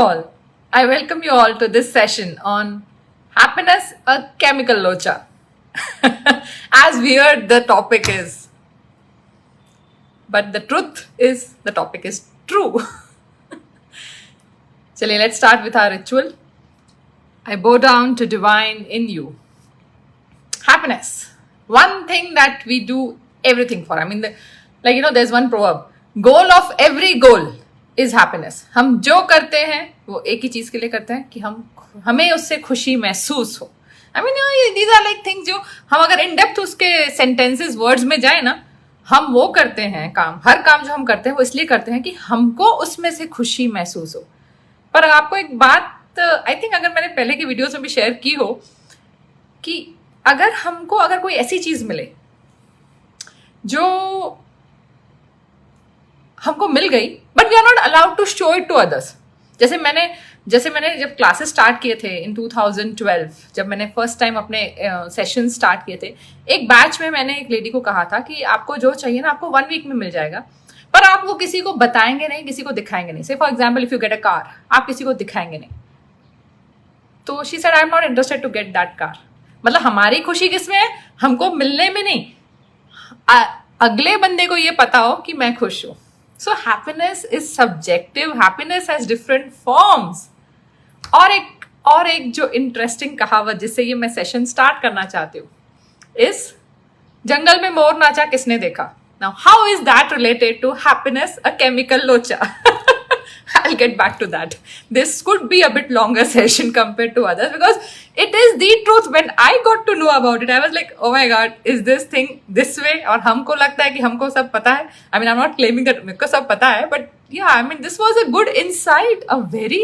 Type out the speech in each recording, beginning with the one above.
all. I welcome you all to this session on happiness, a chemical locha. As weird the topic is. But the truth is, the topic is true. Chaliye, let's start with our ritual. I bow down to divine in you. Happiness. One thing that we do everything for. I mean, there's one proverb. Goal of every goal is happiness. हम जो करते हैं वो एक ही चीज के लिए करते हैं कि हमें उससे खुशी महसूस हो. I mean, these are like things जो हम अगर इन डेप्थ उसके सेंटेंसेस वर्ड्स में जाए ना, हम वो करते हैं काम. हर काम जो हम करते हैं वो इसलिए करते हैं कि हमको उसमें से खुशी महसूस हो. पर आपको एक बात आई थिंक अगर मैंने पहले की वीडियोस में भी शेयर की हो कि अगर कोई ऐसी चीज मिले जो हमको मिल गई but we are not allowed to show it to others. जैसे मैंने जब क्लासेस स्टार्ट किए थे इन 2012, जब मैंने फर्स्ट टाइम अपने सेशन स्टार्ट किए थे, एक बैच में मैंने एक लेडी को कहा था कि आपको जो चाहिए ना आपको 1 वीक में मिल जाएगा, पर आप वो किसी को बताएंगे नहीं, किसी को दिखाएंगे नहीं. Say for example if you get a car, आप किसी को दिखाएंगे नहीं. तो she said I am not interested to get that car. मतलब हमारी खुशी किसमें है? हमको मिलने में नहीं, अगले बंदे को ये पता हो कि मैं खुश हूं. So happiness is subjective. Happiness has different forms. और एक जो इंटरेस्टिंग कहावत जिससे ये मैं सेशन स्टार्ट करना चाहती हूँ इस जंगल में मोर नाचा किसने देखा. Now how is that related to happiness, a chemical locha? I'll get back to that. This could be a bit longer session compared to others because it is the truth. When I got to know about it, I was like, oh my God, is this thing this way? और हमको लगता है कि हमको सब पता है. I mean, I'm not claiming that मेरे को सब पता है, but yeah, I mean, this was a good insight, a very,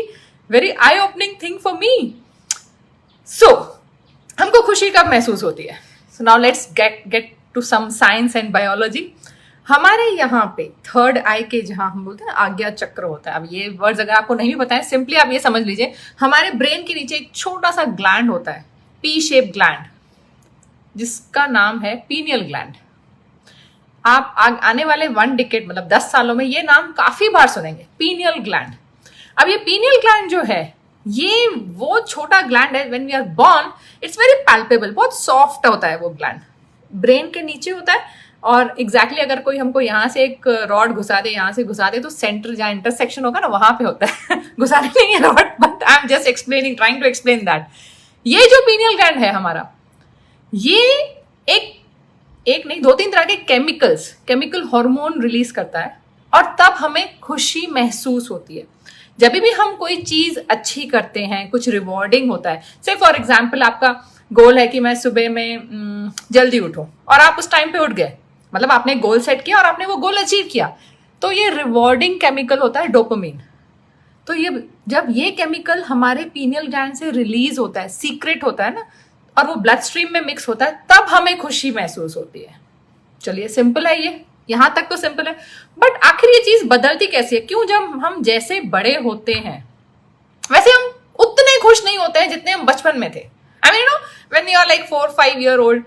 very eye-opening thing for me. So, हमको खुशी कब महसूस होती है? So now let's get to some science and biology. हमारे यहाँ पे थर्ड आई के जहाँ हम बोलते हैं आज्ञा चक्र होता है. अब ये वर्ड्स अगर आपको नहीं भी पता है, सिंपली आप ये समझ लीजिए, हमारे ब्रेन के नीचे एक छोटा सा ग्लैंड होता है, पी शेप ग्लैंड, जिसका नाम है पीनियल ग्लैंड. आप आने वाले 1 डिकेड मतलब 10 सालों में ये नाम काफी बार सुनेंगे, पीनियल ग्लैंड. अब ये पीनियल ग्लैंड जो है ये वो छोटा ग्लैंड है. When we are born it's very palpable, बहुत सॉफ्ट होता है वो ग्लैंड, ब्रेन के नीचे होता है. और एग्जैक्टली अगर कोई हमको यहाँ से एक रॉड घुसा दे, यहाँ से घुसा दे, तो सेंटर जहाँ इंटरसेक्शन होगा ना वहां पे होता है. घुसाने नहीं है rod, but I am just explaining, trying to explain that. ये जो पीनियल ग्लैंड है हमारा, ये एक नहीं 2-3 तरह के केमिकल हार्मोन रिलीज करता है और तब हमें खुशी महसूस होती है. जब भी हम कोई चीज अच्छी करते हैं, कुछ रिवॉर्डिंग होता है. से फॉर एग्जाम्पल आपका गोल है कि मैं सुबह में जल्दी उठूं और आप उस टाइम पे उठ गए, मतलब आपने गोल सेट किया और आपने वो गोल अचीव किया, तो ये रिवॉर्डिंग केमिकल होता है डोपामिन. तो ये जब ये केमिकल हमारे पीनियल ग्लैंड से रिलीज होता है, सीक्रेट होता है ना, और वो ब्लड स्ट्रीम में मिक्स होता है, तब हमें खुशी महसूस होती है. चलिए सिंपल है ये, यहां तक तो सिंपल है. बट आखिर ये चीज बदलती कैसे है? क्यों जब हम जैसे बड़े होते हैं वैसे हम उतने खुश नहीं होते हैं जितने हम बचपन में थे. I mean, when you are like 4-5 year old,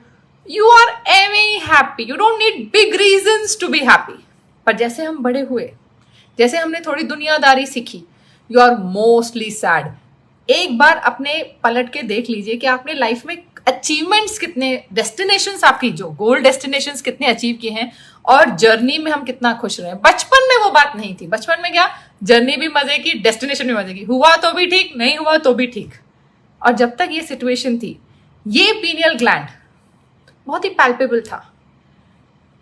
you are very happy. You don't need big reasons to be happy. पर जैसे हम बड़े हुए, जैसे हमने थोड़ी दुनियादारी सीखी, you are mostly sad. एक बार अपने पलट के देख लीजिए कि आपने लाइफ में अचीवमेंट्स कितने, डेस्टिनेशंस आपकी जो गोल डेस्टिनेशंस कितने अचीव किए हैं और जर्नी में हम कितना खुश रहे. बचपन में वो बात नहीं थी. बचपन में क्या, जर्नी भी मजे की, डेस्टिनेशन भी मजे की, हुआ तो भी ठीक, नहीं हुआ तो भी ठीक. और जब तक ये सिचुएशन थी, ये पीनियल ग्लैंड बहुत ही पैल्पेबल था.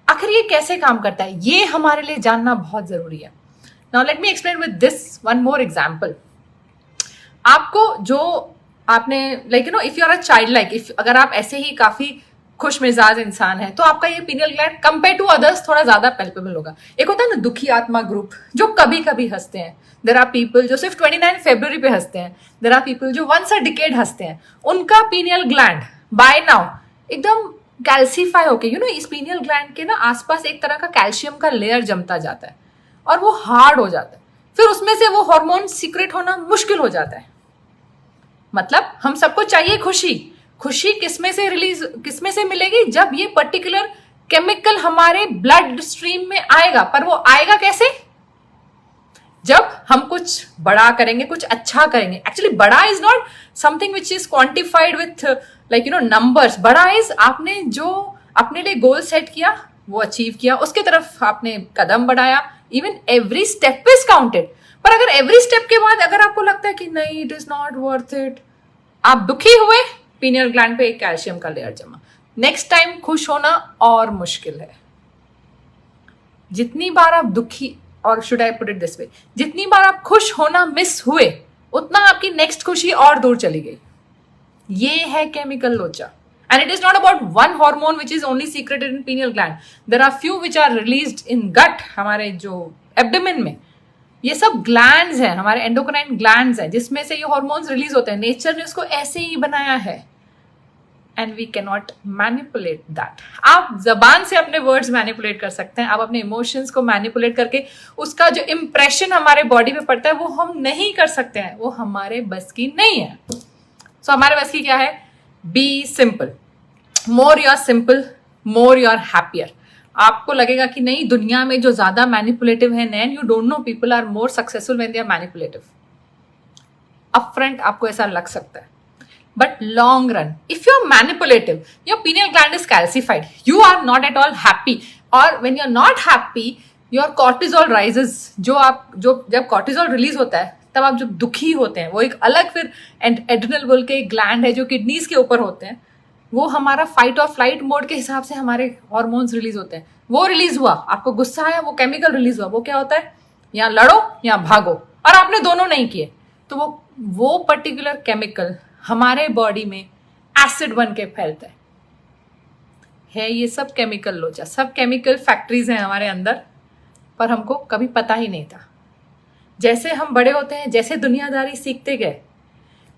आखिर ये कैसे काम करता है, ये हमारे लिए जानना बहुत जरूरी है. Now let me explain with this one more example. आपको जो आपने if you are a child, if अगर आप ऐसे ही काफी खुश मिजाज इंसान है तो आपका ये pineal gland compare to others थोड़ा ज्यादा पैल्पेबल होगा. एक होता है ना दुखी आत्मा ग्रुप जो कभी कभी हंसते हैं. देर आर पीपल जो सिर्फ 29 फरवरी पे हंसते हैं. देर आर पीपल जो वंस अ डिकेड हंसते हैं. उनका पीनियल ग्लैंड बाय नाउ एकदम कैल्सीफाई होके, इस पीनियल ग्लैंड के ना आसपास एक तरह का कैल्शियम का लेयर जमता जाता है और वो हार्ड हो जाता है. फिर उसमें से वो हार्मोन सीक्रेट होना मुश्किल हो जाता है. मतलब हम सबको चाहिए खुशी. खुशी किसमें से मिलेगी? जब ये पर्टिकुलर केमिकल हमारे ब्लड स्ट्रीम में आएगा. पर वो आएगा कैसे? जब हम कुछ बड़ा करेंगे, कुछ अच्छा करेंगे, एक्चुअली बड़ा is not something which is quantified with like numbers. बड़ा इज आपने जो अपने लिए गोल सेट किया वो अचीव किया, उसके तरफ आपने कदम बढ़ाया. Even every step is counted. पर अगर एवरी स्टेप के बाद अगर आपको लगता है कि नहीं it is not worth it, आप दुखी हुए, पीनियल ग्लैंड पे एक कैल्शियम का लेयर जमा. नेक्स्ट टाइम खुश होना और मुश्किल है. जितनी बार आप दुखी, और should I put it this way, जितनी बार आप खुश होना मिस हुए, उतना आपकी नेक्स्ट खुशी और दूर चली गई. ये है केमिकल लोचा. And it is not about one hormone which is only secreted in pineal gland. There are few which are released in gut, हमारे जो एब्डोमेन में. ये सब ग्लैंड्स हैं, हमारे एंडोक्राइन ग्लैंड्स हैं, जिसमें से ये हॉर्मोन्स रिलीज होते हैं. नेचर ने उसको ऐसे ही बनाया है. And we can not manipulate that. आप जबान से अपने वर्ड्स मैनिपुलेट कर सकते हैं, आप अपने इमोशंस को मैनिपुलेट करके उसका जो इम्प्रेशन हमारे बॉडी पे पड़ता है वो हम नहीं कर सकते हैं. वो हमारे बस की नहीं है. सो हमारे बस की क्या है? Be simple. More you are simple, more you are happier. आपको लगेगा कि नहीं, दुनिया में जो ज्यादा मैनिपुलेटिव है, नैन you don't know people are more successful when they are manipulative. Upfront आपको ऐसा लग सकता है, but long run if you are manipulative, your pineal gland is calcified, you are not at all happy. और when you are not happy, your cortisol rises. जब cortisol release होता है तब आप जब दुखी होते हैं, वो एक अलग फिर एड्रिनल बोल के एक ग्लैंड है जो किडनीज के ऊपर होते हैं, वो हमारा फाइट और फ्लाइट मोड के हिसाब से हमारे हॉर्मोन्स रिलीज होते हैं. वो रिलीज हुआ, आपको गुस्सा आया, वो केमिकल रिलीज हुआ. वो क्या होता है? या लड़ो या भागो. और आपने दोनों नहीं किए तो वो पर्टिकुलर केमिकल हमारे बॉडी में एसिड बन के फैलता है. ये सब केमिकल लोचा, सब केमिकल फैक्ट्रीज हैं हमारे अंदर, पर हमको कभी पता ही नहीं था. जैसे हम बड़े होते हैं, जैसे दुनियादारी सीखते गए,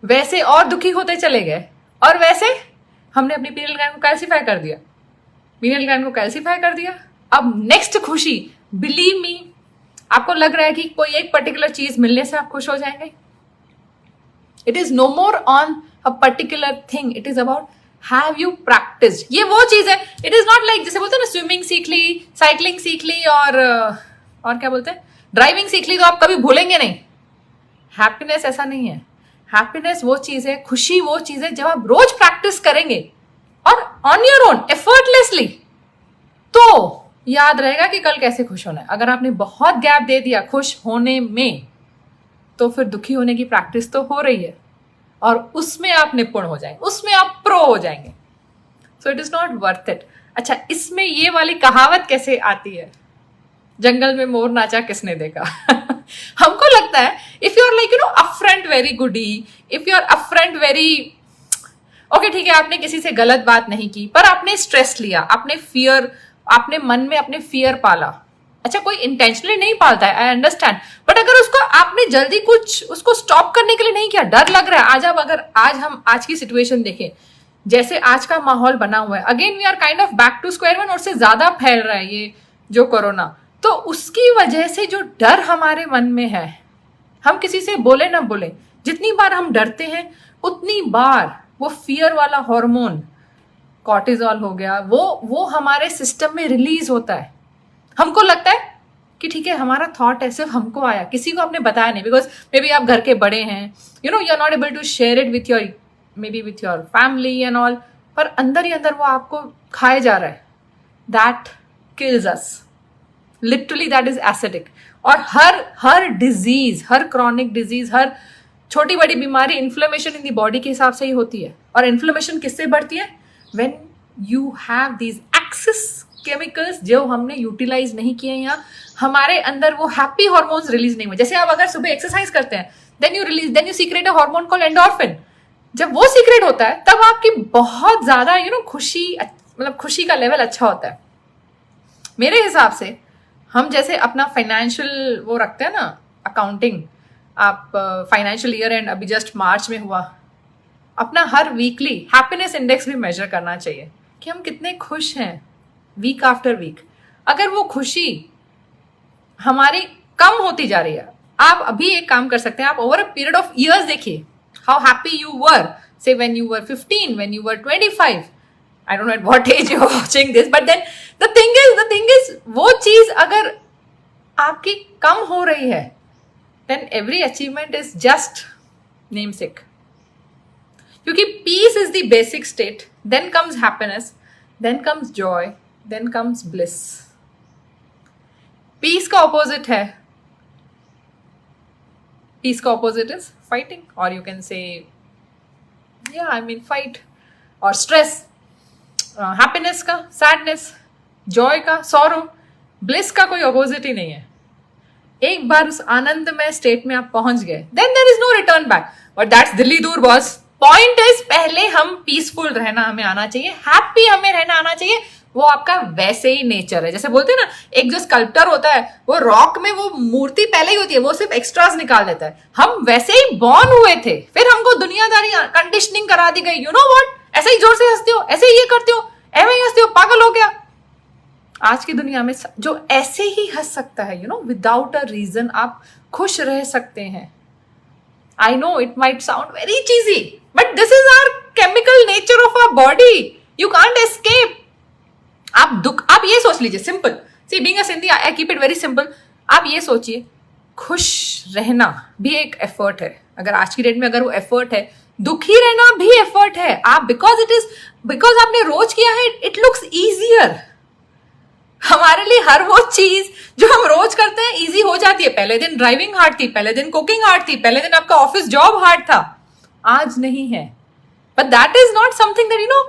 वैसे और दुखी होते चले गए, और वैसे हमने अपनी पीनियल ग्लैंड को कैल्सिफाई कर दिया. पीनियल ग्लैंड को कैल्सिफाई कर दिया. अब नेक्स्ट खुशी, बिलीव मी, आपको लग रहा है कि कोई एक पर्टिकुलर चीज मिलने से आप खुश हो जाएंगे. It is no more on a particular thing, it is about have you practised. ये वो चीज है. इट इज नॉट लाइक जैसे बोलते हैं ना, स्विमिंग सीख ली, साइकिलिंग सीख ली, और क्या बोलते हैं, ड्राइविंग सीख ली तो आप कभी भूलेंगे नहीं. हैप्पीनेस ऐसा नहीं है. हैप्पीनेस वो चीज है, खुशी वो चीज है जब आप रोज प्रैक्टिस करेंगे और ऑन योर ओन एफर्टलेसली, तो याद रहेगा कि कल कैसे खुश होना है. अगर आपने बहुत गैप दे दिया खुश होने में, तो फिर दुखी होने की प्रैक्टिस तो हो रही है, और उसमें आप निपुण हो जाएंगे, उसमें आप प्रो हो जाएंगे. So it is not worth it. अच्छा, इसमें ये वाली कहावत कैसे आती है, जंगल में मोर नाचा किसने देखा. हमको लगता है if you are like upfront very goody, if you are upfront very okay, ठीक है, आपने किसी से गलत बात नहीं की, पर आपने स्ट्रेस लिया, आपने फियर, आपने मन में अपने फियर पाला. अच्छा, कोई इंटेंशनली नहीं पालता है, आई अंडरस्टैंड, बट अगर उसको आपने जल्दी कुछ उसको स्टॉप करने के लिए नहीं किया, डर लग रहा है. आज हम आज की सिचुएशन देखें, जैसे आज का माहौल बना हुआ है, again we are kind of back to square one, और से ज्यादा फैल रहा है ये जो कोरोना. तो उसकी वजह से जो डर हमारे मन में है, हम किसी से बोले ना बोले, जितनी बार हम डरते हैं उतनी बार वो फियर वाला हार्मोन कॉर्टिजोल हो गया, वो हमारे सिस्टम में रिलीज होता है. हमको लगता है कि ठीक है, हमारा थॉट है, सिर्फ हमको आया, किसी को आपने बताया नहीं, बिकॉज मे बी आप घर के बड़े हैं, you are not able to share it with your, maybe with your family and all, पर अंदर ही अंदर वो आपको खाए जा रहा है. That kills us. Literally that is acidic. और हर डिजीज, हर क्रॉनिक डिजीज, हर छोटी बड़ी बीमारी इन्फ्लेमेशन इन दी बॉडी के हिसाब से ही होती है. और इन्फ्लेमेशन किससे बढ़ती है? When you have these excess chemicals जो हमने यूटिलाइज नहीं किए, या हमारे अंदर वो हैप्पी हार्मोन्स रिलीज नहीं हुए. जैसे आप अगर सुबह एक्सरसाइज करते हैं, then you secrete a hormone called endorphin. जब वो सीक्रेट होता है तब आपकी बहुत ज्यादा खुशी, मतलब खुशी का लेवल अच्छा होता है. मेरे हिसाब से हम जैसे अपना फाइनेंशियल वो रखते हैं ना, अकाउंटिंग, आप फाइनेंशियल ईयर एंड अभी जस्ट मार्च में हुआ, अपना हर वीकली हैप्पीनेस इंडेक्स भी मेजर करना चाहिए कि हम कितने खुश हैं वीक आफ्टर वीक. अगर वो खुशी हमारी कम होती जा रही है, आप अभी एक काम कर सकते हैं, आप over a period of years देखिए हाउ हैप्पी यू वर, से when you were 15, when you were 25, I don't know at what age you're watching this, but then the thing is, वो चीज अगर आपकी कम हो रही है, then every achievement is just namesake. क्योंकि peace is the basic state, then comes happiness, then comes joy, then comes bliss. Peace का opposite है, peace का opposite is fighting, or you can say, yeah, I mean fight, or stress. Happiness का sadness, joy का sorrow, bliss का कोई opposite ही नहीं है. एक बार उस आनंदमय स्टेट में आप पहुंच गए, then there is no return back. But that's Delhi दूर बॉस. पॉइंट इज पहले हम पीसफुल रहना हमें आना चाहिए, हैप्पी हमें रहना आना चाहिए. वो आपका वैसे ही नेचर है. जैसे बोलते हैं ना, एक जो स्कल्प्टर होता है वो रॉक में वो मूर्ति पहले ही होती है, वो सिर्फ एक्स्ट्रास निकाल देता है. हम वैसे ही बॉर्न हुए थे, फिर हमको दुनियादारी कंडीशनिंग करा दी गई. यू नो व्हाट, ऐसे ही जोर से हंसते हो, ऐसे ही ये करते हो, ऐसे ही हंसते हो, पागल हो गया. आज की दुनिया में जो ऐसे ही हंस सकता है, you know, without a reason आप खुश रह सकते हैं. I know it might sound very cheesy, but this is our chemical nature of our body. You can't escape. आप ये सोच लीजिए, सिंपल सी, being a Sindhi I keep it very simple. आप ये सोचिए, खुश रहना भी एक एफर्ट है. अगर आज की डेट में अगर वो एफर्ट है, दुखी रहना भी एफर्ट है. आप बिकॉज आपने रोज किया है, इट लुक्स ईजियर. हमारे लिए हर वो चीज जो हम रोज करते हैं इजी हो जाती है. पहले दिन ड्राइविंग हार्ड थी, पहले दिन कुकिंग हार्ड थी, पहले दिन आपका ऑफिस जॉब हार्ड था, आज नहीं है. But that is not something that, you know,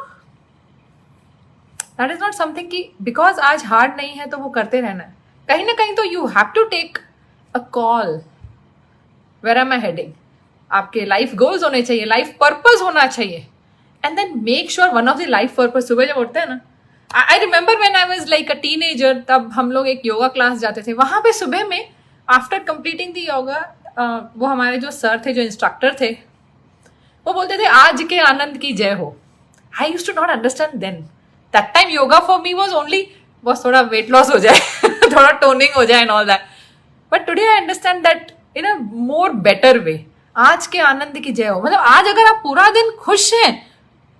that is not something कि बिकॉज आज हार्ड नहीं है तो वो करते रहना है. कहीं ना कहीं तो you have to take a call. Where am I heading? आपके लाइफ गोल्स होने चाहिए, लाइफ पर्पस होना चाहिए. And then make sure one of the life purpose, सुबह जब उठते हैं ना, I remember when I was like a teenager, तब हम लोग एक योगा क्लास जाते थे. वहां पे सुबह में आफ्टर कंप्लीटिंग द योगा, वो हमारे जो सर थे, जो इंस्ट्रक्टर थे, वो बोलते थे आज के आनंद की जय हो. I used to not understand then. That time yoga for me was only बस थोड़ा वेट लॉस हो जाए थोड़ा टोनिंग हो जाए and all that. But today I understand that in a more better way. आज के आनंद की जय हो मतलब आज अगर आप पूरा दिन खुश हैं,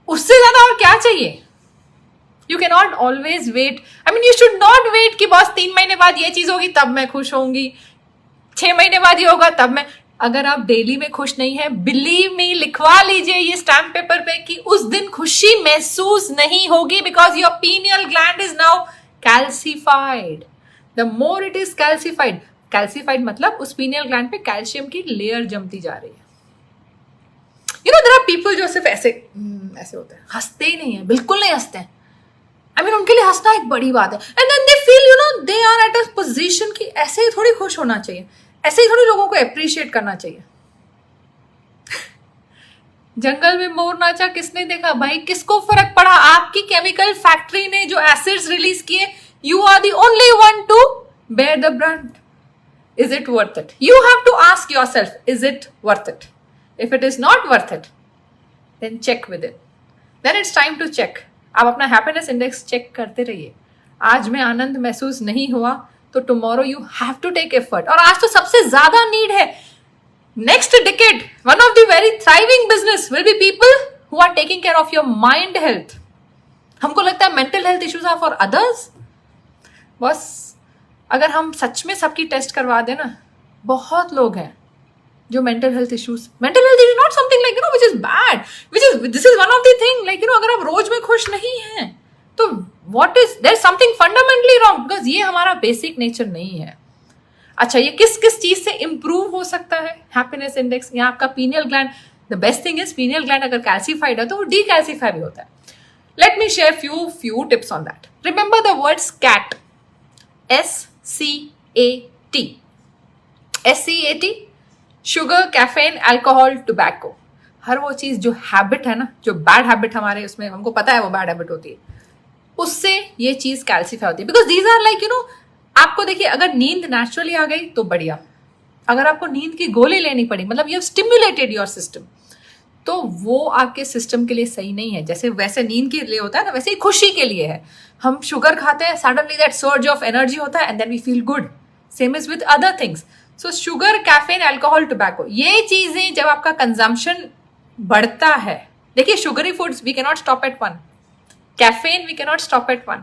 उससे ज्यादा और क्या चाहिए? You cannot always wait. I mean, you should not wait कि बस 3 महीने बाद ये चीज होगी तब मैं खुश होंगी, 6 महीने बाद ये होगा तब मैं. अगर आप डेली में खुश नहीं है, बिलीव मी, लिखवा लीजिए ये स्टैम्प पेपर पे कि उस दिन खुशी महसूस नहीं होगी, because your pineal gland is now calcified. The more it is calcified, calcified मतलब उस पीनियल ग्लैंड पे कैल्शियम की लेयर जमती जा रही है. You know, there are people जो सिर्फ ऐसे ऐसे होते हैं, हंसते ही नहीं है, बिल्कुल नहीं हंसते हैं. I mean, उनके लिए हंसना एक बड़ी बात है. And then they feel, you know, they are at a position कि ऐसे ही थोड़ी खुश होना चाहिए, ऐसे ही थोड़ी लोगों को अप्रिशिएट करना चाहिए. जंगल में मोर नाचा किसने देखा भाई, किसको फर्क पड़ा? आपकी केमिकल फैक्ट्री ने जो एसिड्स रिलीज किए, you are the only one to bear the brunt. Is it worth it? You have to ask yourself, is it worth it? If it is not worth it, then check with it. Then it's time to check. आप अपना happiness index check करते रहिए. आज में आनंद महसूस नहीं हुआ तो tomorrow you have to take effort. और आज तो सबसे ज्यादा नीड है. Next decade one of the very thriving business will be people who are taking care of your mind health. हमको लगता है mental health issues are for others. बस अगर हम सच में सबकी टेस्ट करवा दें ना, बहुत लोग हैं जो mental health is not something like, you know, which is bad, this is one of the thing, like, you know, अगर आप रोज में खुश नहीं हैं तो there's something fundamentally wrong, because ये हमारा basic nature नहीं है. अच्छा, ये किस किस चीज से improve हो सकता है happiness index? या आपका pineal gland, the best thing is pineal gland अगर calcified है तो वो decalcify भी होता है. Let me share few tips on that. Remember the word SCAT, SCAT, SCAT, sugar, caffeine, alcohol, tobacco. हर वो चीज जो हैबिट है ना, जो बैड हैबिट हमारे उसमें हमको पता है वो बैड हैबिट होती है, उससे ये चीज कैल्सिफाई होती है. Because these are like, you know, आपको देखिए, अगर नींद नेचुरली आ गई तो बढ़िया. अगर आपको नींद की गोली लेनी पड़ी, मतलब you have stimulated your system, तो वो आपके सिस्टम के लिए सही नहीं है. जैसे वैसे नींद के लिए होता है ना, वैसे ही खुशी के लिए है. हम शुगर खाते हैं, suddenly that surge of energy होता है and then we feel good. Same is with other things. So sugar, caffeine, alcohol, tobacco, ये चीजें जब आपका कंजम्पशन बढ़ता है, देखिए, sugary foods we can not stop at 1, caffeine we can not stop at 1.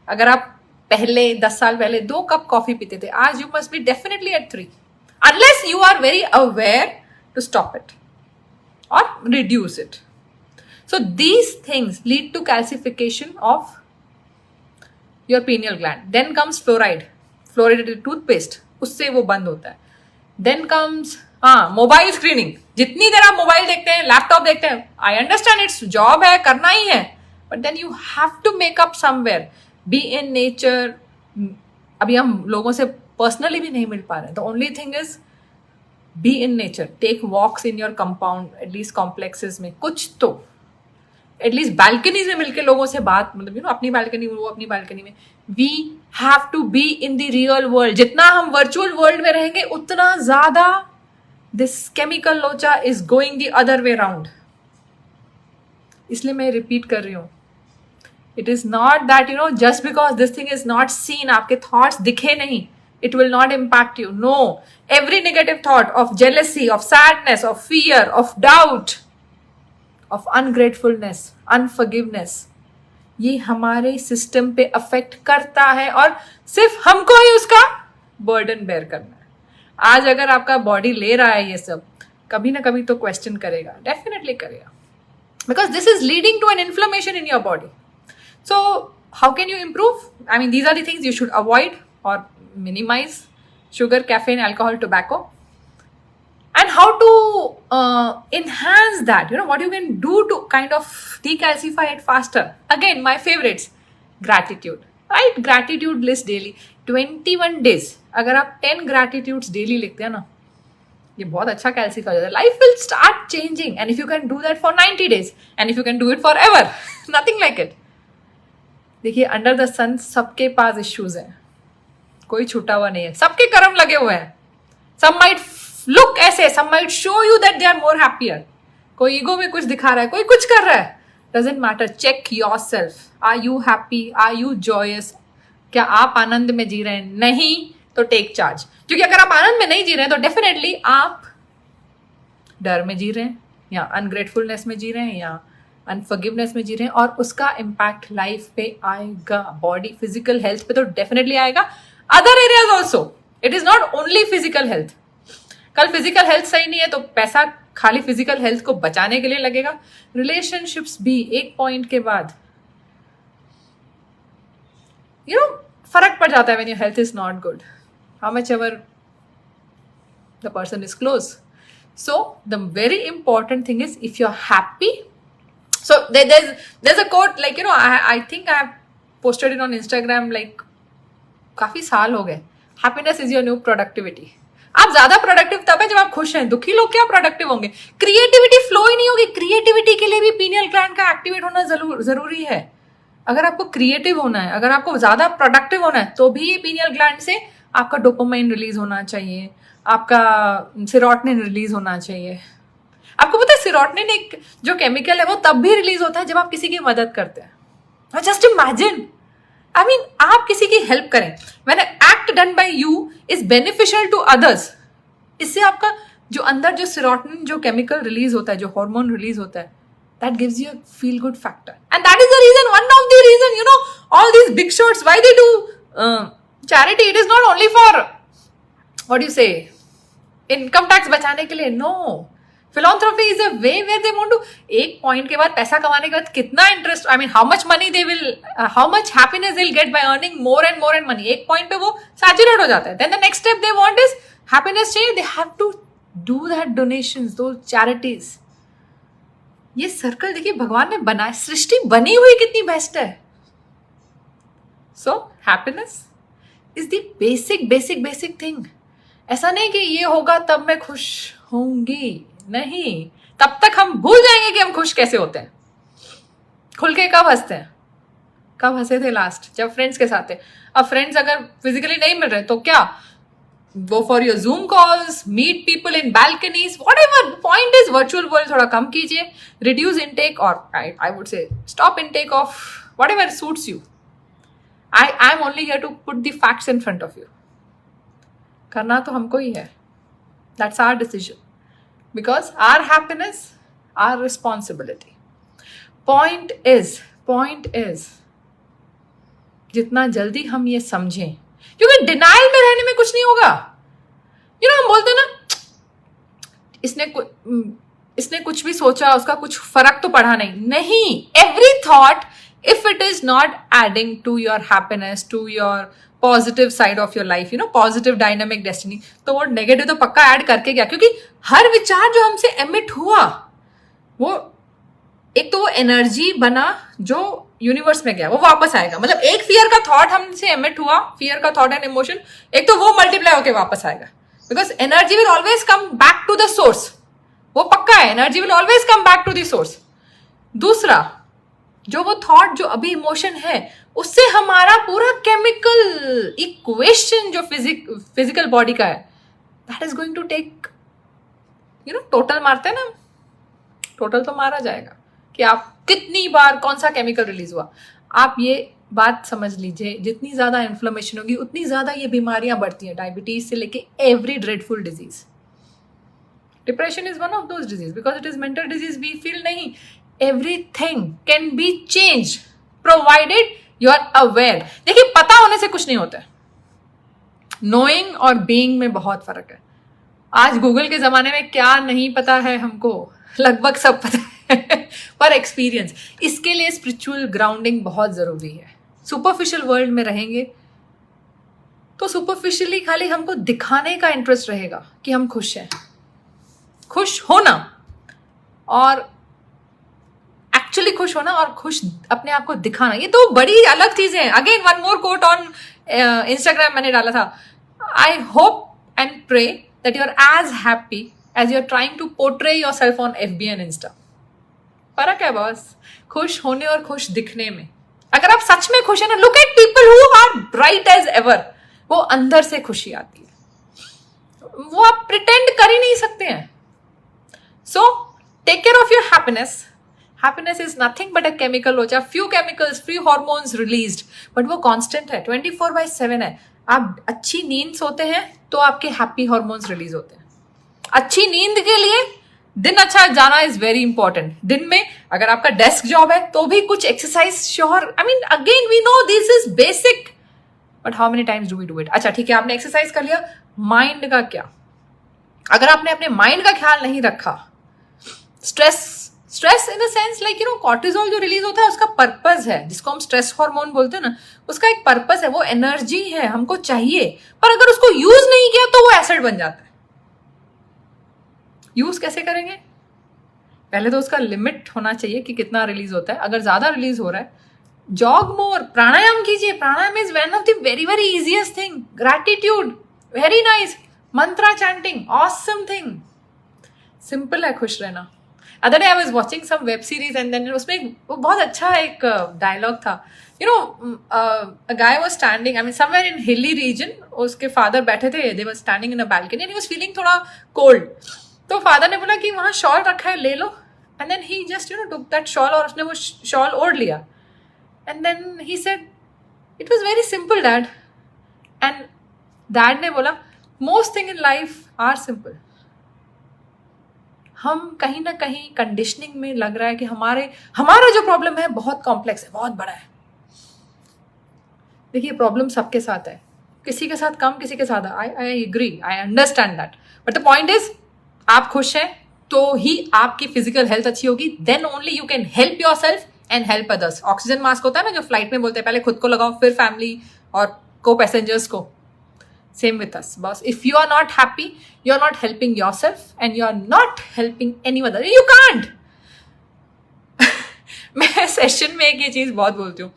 अगर आप पहले 10 साल पहले 2 कप कॉफी पीते थे, आज you must be definitely at 3. unless you are very aware to stop it or reduce it. So these things lead to calcification of your pineal gland. Then comes fluoridated toothpaste, उससे वो बंद होता है. Then comes mobile screening. जितनी देर आप mobile देखते हैं, laptop देखते हैं, आई अंडरस्टैंड इट्स जॉब है, करना ही है, but then you have to make up somewhere, be in nature. अभी हम लोगों से पर्सनली भी नहीं मिल पा रहे. The only thing is be in nature, take walks in your compound, at least complexes में, कुछ तो एटलीस्ट बालकनीज में मिलके लोगों से बात, मतलब अपनी बालकनी में, वो अपनी बालकनी में. We have to be in the real world. जितना हम वर्चुअल वर्ल्ड में रहेंगे उतना ज्यादा दिस केमिकल लोचा is going the other way round. इसलिए मैं रिपीट कर रही हूँ, it is not that just because this thing is not seen, आपके थॉट्स दिखे नहीं, it will not impact you. No, every negative thought of jealousy, of sadness, of fear, of doubt, of ungratefulness, unforgiveness, ये हमारे system पे affect करता है और सिर्फ हमको ही उसका बर्डन बेयर करना है. आज अगर आपका बॉडी ले रहा है ये सब, कभी ना कभी तो क्वेश्चन करेगा, डेफिनेटली करेगा, because this is leading to an inflammation in your body. So how can you improve? I mean these are the things you should avoid or minimize: sugar, caffeine, alcohol, tobacco. And how to enhance that, what you can do to kind of decalcify it faster. Again, my favorites, gratitude, right? Gratitude list daily, 21 days. अगर आप 10 gratitudes daily लिखते हैं ना, ये बहुत अच्छा calcify हो जाता है. Life will start changing, and if you can do that for 90 days, and if you can do it forever, nothing like it. देखिए, under the sun सबके पास issues हैं, कोई छूटा हुआ नहीं है, सबके कर्म लगे हुए हैं. some might look ऐसे, some might show you that they are more happier. कोई ईगो में कुछ दिखा रहा है, कोई कुछ कर रहा है, doesn't matter. check yourself. are you happy? are you joyous? क्या आप आनंद में जी रहे हैं? नहीं तो टेक चार्ज. क्योंकि अगर आप आनंद में नहीं जी रहे हैं तो डेफिनेटली आप डर में जी रहे हैं, या अनग्रेटफुलनेस में जी रहे हैं, या अनफॉरगिवनेस में जी रहे हैं, और उसका इम्पैक्ट लाइफ पे आएगा. बॉडी फिजिकल हेल्थ पे तो डेफिनेटली आएगा. Other areas also. It is not only physical health. कल फिजिकल हेल्थ सही नहीं है तो पैसा खाली फिजिकल हेल्थ को बचाने के लिए लगेगा. रिलेशनशिप्स भी एक पॉइंट के बाद फर्क पड़ जाता है when your health is not good, how much ever the person is close. So the very important thing is, if you're happy, so there's a quote, like I think I have posted it on Instagram, like काफी साल हो गए. Happiness is your new productivity. आप ज्यादा productive तब है जब आप खुश हैं. दुखी लोग क्या प्रोडक्टिव होंगे? क्रिएटिविटी फ्लो ही नहीं होगी. क्रिएटिविटी के लिए भी पीनियल ग्लैंड का एक्टिवेट होना जरूरी है. अगर आपको क्रिएटिव होना है, अगर आपको ज्यादा प्रोडक्टिव होना है, तो भी ये पीनियल ग्लैंड से आपका डोपामाइन रिलीज होना चाहिए, आपका सेरोटोनिन रिलीज होना चाहिए. आपको पता है सेरोटोनिन एक जो केमिकल है वो तब भी रिलीज होता है जब आप किसी की मदद करते हैं. जस्ट इमेजिन, I mean, आप किसी की हेल्प करें. When an act done by you is beneficial to others, इससे आपका जो अंदर जो सेरोटोनिन जो केमिकल रिलीज होता है, जो हार्मोन रिलीज होता है, that gives you a feel good factor. And that is the reason, one of the reason, all these big shots, why they do charity. It is not only for, what do you say, income tax बचाने के लिए. No. Philanthropy is a way where they want to, एक point के बाद पैसा कमाने के बाद कितना interest, I mean how much money they will, how much happiness they will get by earning more and more and money. एक point पे वो सैचुरेट हो जाता है. Then the next step they want is happiness चाहिए, they have to do that donations, दो charities. ये circle देखिए भगवान ने बनाया, सृष्टि बनी हुई कितनी बेस्ट है. So happiness is the basic thing. ऐसा नहीं कि ये होगा तब मैं खुश होंगी, नहीं. तब तक हम भूल जाएंगे कि हम खुश कैसे होते हैं. खुल के कब हंसते हैं? कब हंसे थे लास्ट? जब फ्रेंड्स के साथ थे. अब फ्रेंड्स अगर फिजिकली नहीं मिल रहे तो क्या, go for your Zoom calls, meet people in balconies, whatever. Point is virtual world थोड़ा कम कीजिए, रिड्यूस इनटेक, और I would say stop intake of whatever suits you. I am only here to put the facts in front of you. करना तो हमको ही है. That's our decision. Because our happiness, our responsibility. Point is, जितना जल्दी हम ये समझें, क्योंकि डिनाइल में रहने में कुछ नहीं होगा. हम बोलते हैं ना, इसने कुछ भी सोचा, उसका कुछ फर्क तो पड़ा नहीं. Every thought, if it is not adding to your happiness, to your positive side of your life, positive dynamic destiny, तो वो नेगेटिव तो पक्का ऐड करके गया. क्योंकि हर विचार जो हमसे एमिट हुआ, वो एक तो वो एनर्जी बना जो यूनिवर्स में गया, वो वापस आएगा. मतलब एक फियर का थॉट हमसे एमिट हुआ, फियर का थॉट एंड इमोशन, एक तो वो मल्टीप्लाई होके वापस आएगा. Because energy will always come back to the source. वो पक्का है, energy will always come back to the source. दूसरा, जो वो थॉट, जो अभी इमोशन है, उससे हमारा पूरा केमिकल इक्वेशन जो फिजिकल बॉडी का है, that is going to take, total मारते हैं ना, टोटल तो मारा जाएगा कि आप कितनी बार कौन सा केमिकल रिलीज हुआ. आप ये बात समझ लीजिए, जितनी ज्यादा इन्फ्लेमेशन होगी उतनी ज्यादा ये बीमारियां बढ़ती हैं, डायबिटीज से लेके every dreadful disease. Depression is one of those disease, because it is mental disease. We feel नहीं. Everything can be changed provided you are aware. देखिए, पता होने से कुछ नहीं होता है. Knowing और being में बहुत फर्क है. आज गूगल के जमाने में क्या नहीं पता है हमको, लगभग सब पता है पर एक्सपीरियंस. इसके लिए स्पिरिचुअल ग्राउंडिंग बहुत जरूरी है. सुपरफिशियल वर्ल्ड में रहेंगे तो सुपरफिशियली खाली हमको दिखाने का इंटरेस्ट रहेगा कि हम खुश हैं. खुश होना और एक्चुअली खुश होना और खुश अपने आप को दिखाना, ये तो बड़ी अलग चीजें हैं. Again one more quote on Instagram मैंने डाला था. I hope and pray that you are as happy as you are trying to portray yourself on FB and Insta. फर्क है बॉस, खुश होने और खुश दिखने में. अगर आप सच में खुश है ना, look at people who are bright as ever, वो अंदर से खुशी आती है, वो आप प्रिटेंड कर ही नहीं सकते हैं. So take care of your happiness. Happiness is nothing but a chemical load. Few chemicals, few hormones released, but वो constant है, 24/7 है. आप अच्छी नींद सोते हैं तो आपके हैप्पी हॉर्मोन्स रिलीज होते हैं. अच्छी नींद के लिए दिन अच्छा जाना इज वेरी इंपॉर्टेंट. दिन में अगर आपका डेस्क जॉब है तो भी कुछ exercise sure. I mean again we know this is basic, but how many times do we do it. अच्छा ठीक है, आपने एक्सरसाइज कर लिया, माइंड का क्या? अगर आपने अपने माइंड का ख्याल नहीं रखा, stress in the sense like cortisol जो रिलीज होता है, उसका पर्पस है, जिसको हम स्ट्रेस हार्मोन बोलते हैं ना, उसका एक पर्पस है, वो एनर्जी है, हमको चाहिए. पर अगर उसको यूज नहीं किया तो वो एसिड बन जाता है. यूज कैसे करेंगे? पहले तो उसका लिमिट होना चाहिए कि कितना रिलीज होता है. अगर ज्यादा रिलीज हो रहा है, जॉग मोर, प्राणायाम कीजिए. Pranayama is one of the very very easiest thing. Gratitude, very nice. Mantra chanting, awesome thing. Simple है खुश रहना. Other day I was watching some web series and then उसमें वो बहुत अच्छा एक डायलॉग था. A guy was standing, I mean somewhere in hilly region. उसके फादर बैठे थे, they was standing in a balcony and he was feeling थोड़ा कोल्ड. तो फादर ने बोला कि वहाँ शॉल रखा है, ले लो. And then he just took that shawl, और उसने वो शॉल ओढ़ लिया. And then he said it was very simple dad. And dad ने बोला most thing in life are simple. हम कहीं ना कहीं कंडीशनिंग में लग रहा है कि हमारा जो प्रॉब्लम है बहुत कॉम्प्लेक्स है, बहुत बड़ा है. देखिए, प्रॉब्लम सबके साथ है, किसी के साथ कम, किसी के साथ. I agree, I understand that, but the point is आप खुश हैं तो ही आपकी फिजिकल हेल्थ अच्छी होगी. Then only you can help yourself and help others. Oxygen mask होता है ना जो फ्लाइट में बोलते हैं, पहले खुद को लगाओ फिर फैमिली और को पैसेंजर्स को. Same with us, boss. If you are not happy, you are not helping yourself and you are not helping any other. You can't. मैं सेशन में एक ये चीज बहुत बोलती हूँ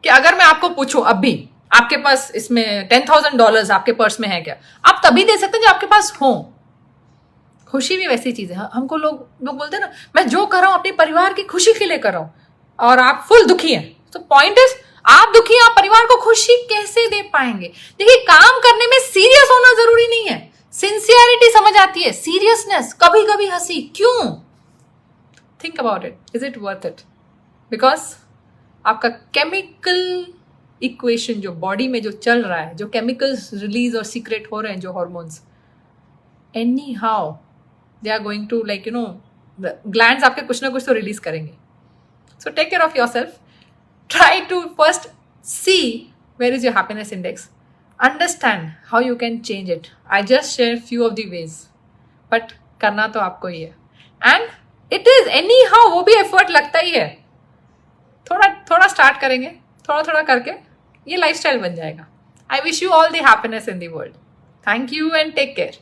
कि अगर मैं आपको पूछूं अभी आपके पास इसमें $10,000 आपके पर्स में है क्या, आप तभी दे सकते हैं जब आपके पास हो. खुशी भी वैसी चीज है. हमको लोग बोलते हैं ना, मैं जो कर रहा हूं अपने परिवार की खुशी के लिए कर रहा हूं, और आप फुल दुखी हैं. तो पॉइंट इज, आप दुखी, आप परिवार को खुशी कैसे दे पाएंगे? देखिए, काम करने में सीरियस होना जरूरी नहीं है. सिंसियरिटी समझ आती है, सीरियसनेस, कभी कभी हंसी. क्यों? Think about it. Is it worth it? Because आपका केमिकल इक्वेशन जो बॉडी में जो चल रहा है, जो केमिकल्स रिलीज और सीक्रेट हो रहे हैं, जो hormones, anyhow they are going to like glands आपके कुछ ना कुछ तो रिलीज करेंगे. So take care of yourself. Try to first see where is your happiness index. Understand how you can change it. I just share few of the ways, but करना तो आपको ही है. And it is anyhow, वो भी effort लगता ही है. थोड़ा थोड़ा स्टार्ट करेंगे, थोड़ा थोड़ा करके ये लाइफस्टाइल बन जाएगा. I wish you all the happiness in the world. Thank you and take care.